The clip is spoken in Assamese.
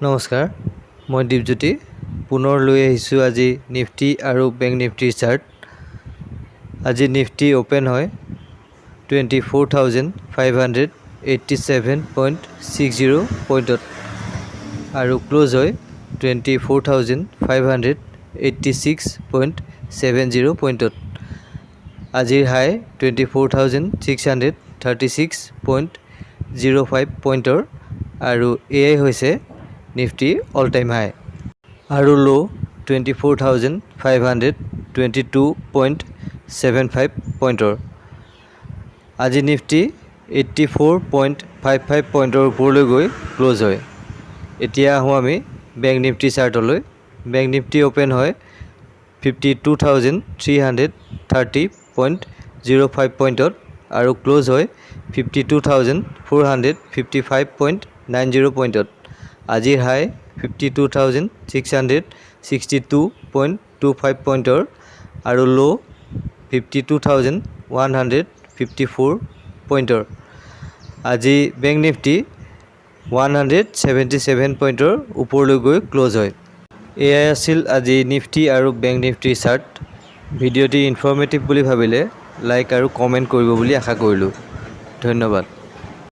নমস্কাৰ, মই দীপজ্যোতি পুনৰ লৈ আহিছোঁ আজি নিফটি আৰু বেংক নিফটিৰ চাৰ্ট। আজি নিফটি অ'পেন হয় 24,587.60 পইণ্টত আৰু ক্লোজ হয় 24,586.70 পইণ্টত। আজিৰ হাই 24,636.05 পইণ্টৰ আৰু এয়াই হৈছে নিফটি অল টাইম হাই আৰু ল' 24,522.75 পইণ্টৰ। আজি নিফটি 84.55 পইণ্টৰ ওপৰলৈ গৈ ক্লোজ হয়। এতিয়া আহোঁ আমি বেংক নিফটি চাৰ্টলৈ। বেংক নিফটি অ'পেন হয় 52,330.05 পইণ্টত আৰু ক্লোজ হয় 52,455.90 পইণ্টত। আজিৰ হাই 52,662.25 পইণ্টৰ আৰু ল' 52,154 পইণ্টৰ। আজি বেংক নিফটি 177 পইণ্টৰ ওপৰলৈ গৈ ক্লোজ হয়। এয়াই আছিল আজি নিফটি আৰু বেংক নিফটিৰ চাৰ্ট। ভিডিঅ'টি ইনফৰ্মেটিভ বুলি ভাবিলে লাইক আৰু কমেণ্ট কৰিব বুলি আশা কৰিলোঁ। ধন্যবাদ।